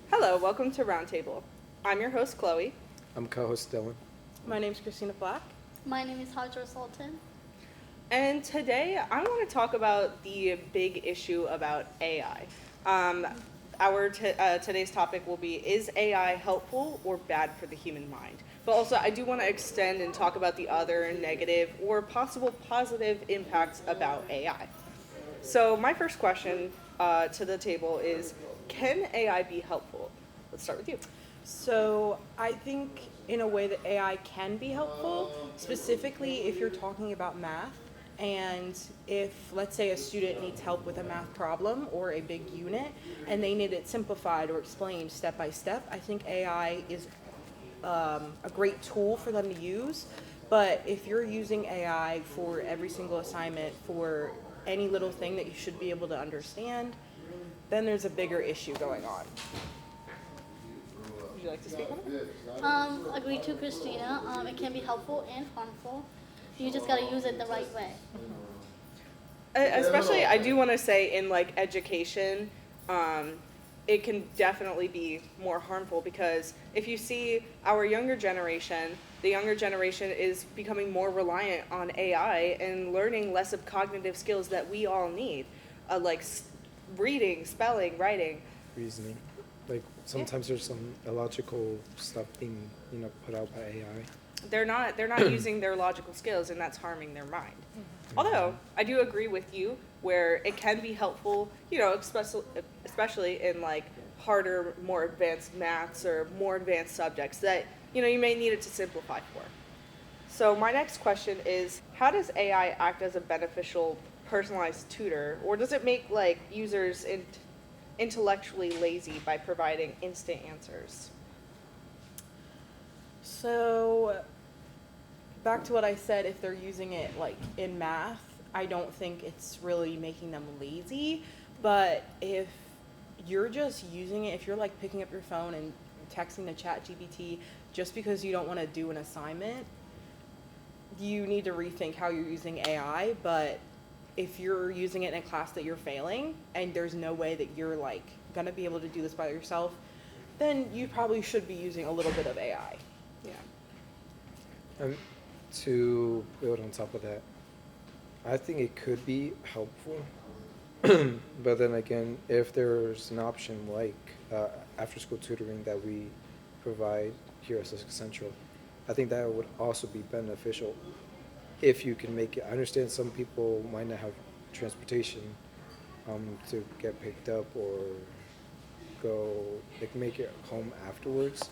Hello, welcome to Roundtable. I'm your host, Chloe. I'm co-host Dylan. My name's Christina Black. My name is Hajra Sultan. And today I want to talk about the big issue about AI. Today's topic will be, is AI helpful or bad for the human mind? But also I do want to extend and talk about the other negative or possible positive impacts about AI. So my first question to the table is, can AI be helpful? Let's start with you. So I think in a way that AI can be helpful, specifically if you're talking about math, and if, let's say, a student needs help with a math problem or a big unit, and they need it simplified or explained step by step, I think AI is a great tool for them to use. But if you're using AI for every single assignment, for any little thing that you should be able to understand, then there's a bigger issue going on. Would you like to speak on it? Agree to Christina. It can be helpful and harmful. You just gotta use it the right way. Especially, I do want to say in like education, it can definitely be more harmful because if you see our younger generation, the younger generation is becoming more reliant on AI and learning less of cognitive skills that we all need, like reading, spelling, writing. Reasoning. Like sometimes there's some illogical stuff being, put out by AI. They're not using their logical skills, and that's harming their mind. Although I do agree with you where it can be helpful, especially in like harder, more advanced maths or more advanced subjects that you may need it to simplify for. So my next question is, how does AI act as a beneficial personalized tutor, or does it make like users intellectually lazy by providing instant answers? So back to what I said, if they're using it like in math, I don't think it's really making them lazy. But if you're just using it, if you're like picking up your phone and texting the ChatGPT just because you don't want to do an assignment, you need to rethink how you're using AI. But if you're using it in a class that you're failing and there's no way that you're like gonna be able to do this by yourself, then you probably should be using a little bit of AI. Yeah. To build on top of that, I think it could be helpful. But then again, if there's an option like after-school tutoring that we provide here at Sussex Central, I think that would also be beneficial if you can make it. I understand some people might not have transportation to get picked up or make it home afterwards.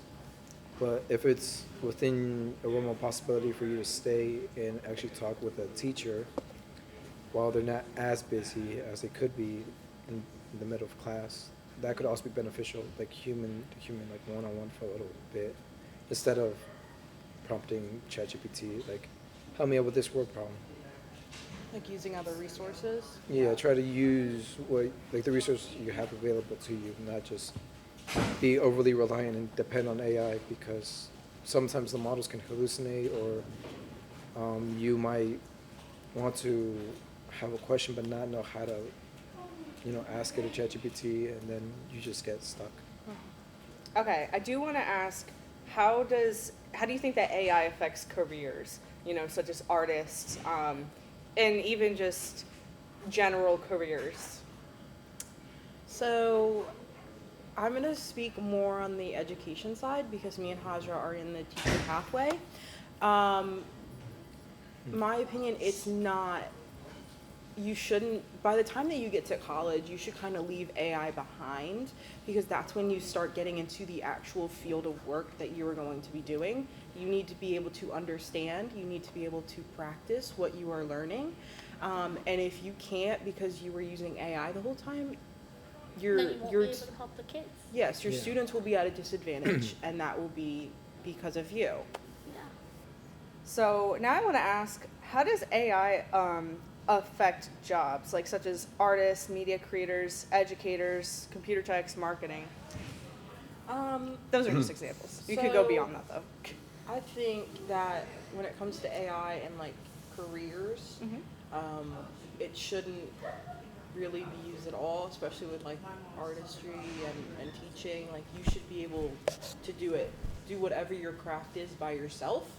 But if it's within a realm of possibility for you to stay and actually talk with a teacher while they're not as busy as they could be in the middle of class, that could also be beneficial, like human to human, like one-on-one for a little bit, instead of prompting ChatGPT, like, help me out with this word problem. Like using other resources? Yeah, try to use the resources you have available to you, not just be overly reliant and depend on AI, because sometimes the models can hallucinate, or you might want to have a question but not know how to, ask it to ChatGPT, and then you just get stuck. Okay, I do want to ask, how do you think that AI affects careers, such as artists, and even just general careers? So I'm going to speak more on the education side because me and Hajra are in the teaching pathway. My opinion, it's not, you shouldn't, by the time that you get to college, you should kind of leave AI behind, because that's when you start getting into the actual field of work that you are going to be doing. You need to be able to understand, you need to be able to practice what you are learning. And if you can't because you were using AI the whole time, Then you won't be able to help the kids. Yes, your students will be at a disadvantage, and that will be because of you. Yeah. So now I want to ask, how does AI affect jobs, like such as artists, media creators, educators, computer techs, marketing? Those are just examples. You could go beyond that, though. I think that when it comes to AI and like careers, it shouldn't really be used at all, especially with like artistry and teaching. Like you should be able to do whatever your craft is by yourself.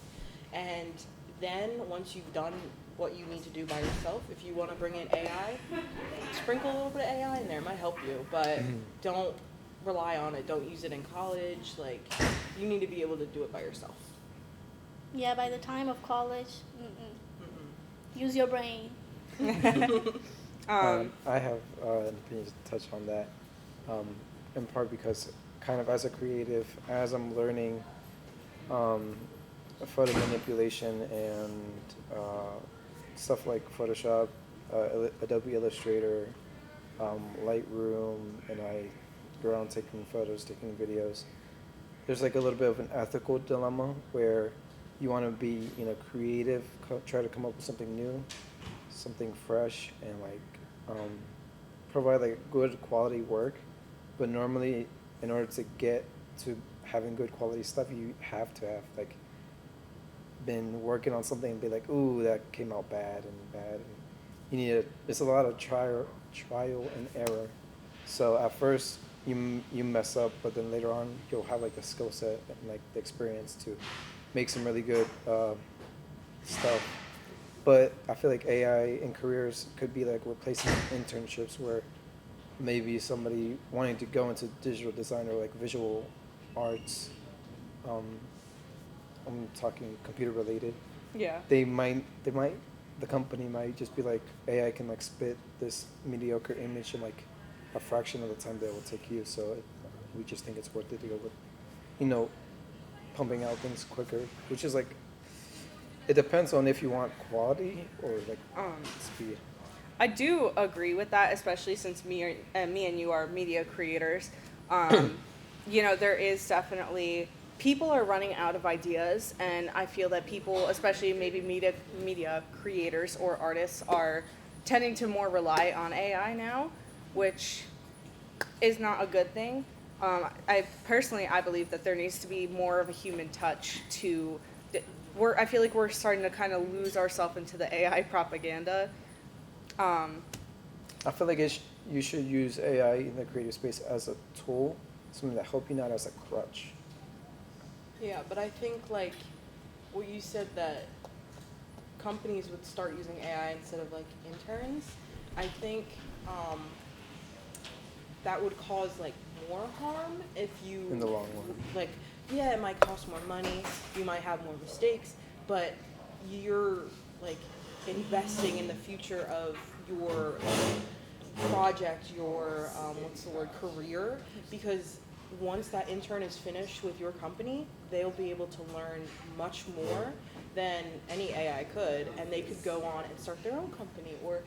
And then once you've done what you need to do by yourself, if you want to bring in AI, sprinkle a little bit of AI in there. It might help you, but don't rely on it. Don't use it in college. Like you need to be able to do it by yourself. Yeah, by the time of college, use your brain. I have an opinion to touch on that, in part because kind of as a creative, as I'm learning photo manipulation and stuff like Photoshop, Adobe Illustrator, Lightroom, and I go around taking photos, taking videos. There's like a little bit of an ethical dilemma where you want to be, creative, try to come up with something new, something fresh, and like provide like good quality work. But normally, in order to get to having good quality stuff, you have to have like been working on something and be like, ooh, that came out bad. And you need it's a lot of trial and error. So at first you mess up, but then later on you'll have like the skill set and like the experience to make some really good stuff. But I feel like AI in careers could be like replacing internships where maybe somebody wanting to go into digital design or like visual arts, I'm talking computer related. Yeah. The company might just be like, AI can like spit this mediocre image in like a fraction of the time that it will take you. So we just think it's worth it to go with, pumping out things quicker, which is like, it depends on if you want quality or like speed. I do agree with that, especially since me and you are media creators. There is definitely, people are running out of ideas, and I feel that people, especially maybe media creators or artists, are tending to more rely on AI now, which is not a good thing. I believe that there needs to be more of a human touch to. I feel like we're starting to kind of lose ourselves into the AI propaganda. I feel like you should use AI in the creative space as a tool, something that help you, not as a crutch. Yeah, but I think like what you said, that companies would start using AI instead of like interns, I think that would cause like more harm if you In the long run. Like, yeah, it might cost more money, you might have more mistakes, but you're like investing in the future of your project, your career, because once that intern is finished with your company, they'll be able to learn much more than any AI could, and they could go on and start their own company or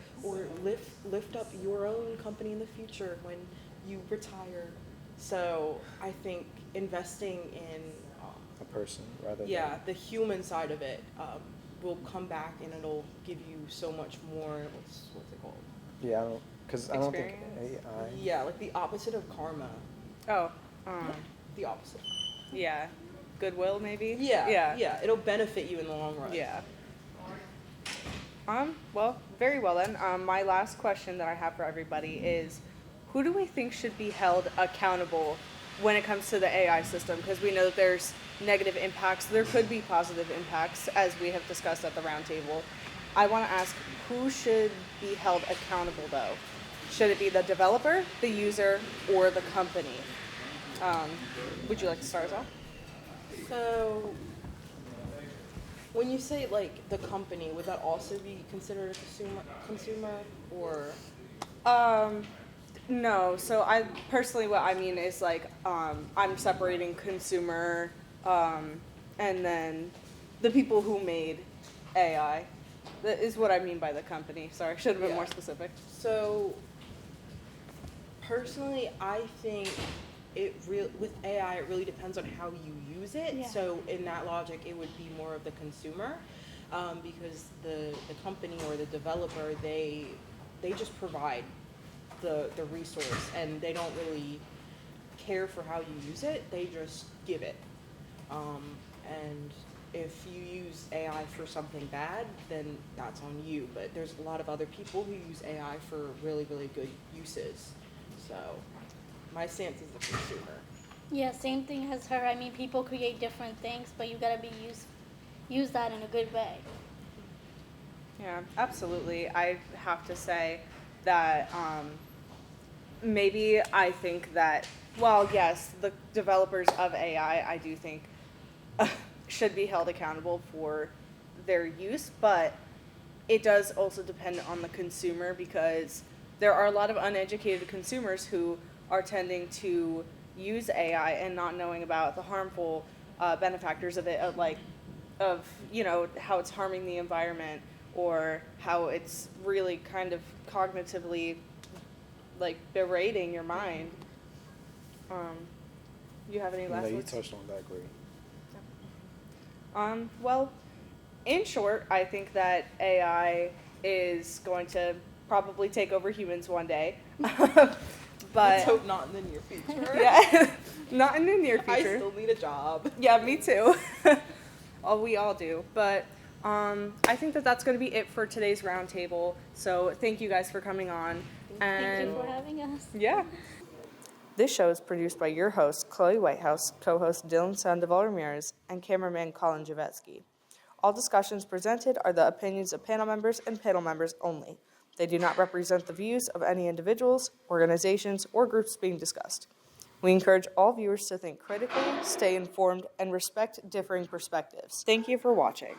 lift up your own company in the future when you retire. So I think investing in A person rather than the human side of it will come back, and it'll give you so much more. What's it called? Yeah, I don't think Experience? AI. Yeah, like the opposite of karma. Oh, The opposite. yeah. Goodwill, maybe? Yeah. It'll benefit you in the long run. Yeah. Well, very well then. My last question that I have for everybody is, who do we think should be held accountable when it comes to the AI system? Because we know that there's negative impacts. There could be positive impacts, as we have discussed at the roundtable. I want to ask, who should be held accountable, though? Should it be the developer, the user, or the company? Would you like to start us off? So, when you say like the company, would that also be considered a consumer or? No. So I personally, what I mean is like, I'm separating consumer, and then the people who made AI. That is what I mean by the company. Sorry, I should have been more specific. So, personally, I think with AI, it really depends on how you use it. Yeah. So in that logic, it would be more of the consumer, because the company or the developer, they just provide the resource, and they don't really care for how you use it. They just give it, and if you use AI for something bad, then that's on you. But there's a lot of other people who use AI for really, really good uses. So my stance is the consumer. Yeah, same thing as her. I mean, people create different things, but you gotta use that in a good way. Yeah, absolutely. I have to say that maybe I think that, well, yes, the developers of AI, I do think, should be held accountable for their use, but it does also depend on the consumer because there are a lot of uneducated consumers who are tending to use AI and not knowing about the harmful benefactors of it, of how it's harming the environment or how it's really kind of cognitively like berating your mind. You have any last No, you words? touched on that great. Well, in short, I think that AI is going to probably take over humans one day. Let's But hope not in the near future. yeah, not in the near I future. still need a job. Yeah, me too. We all do. But I think that that's going to be it for today's roundtable. So thank you guys for coming on. Thank you for having us. Yeah. This show is produced by your host, Chloe Whitehouse, co-host Dylan Sandoval Ramirez, and cameraman Colin Javetsky. All discussions presented are the opinions of panel members and panel members only. They do not represent the views of any individuals, organizations, or groups being discussed. We encourage all viewers to think critically, stay informed, and respect differing perspectives. Thank you for watching.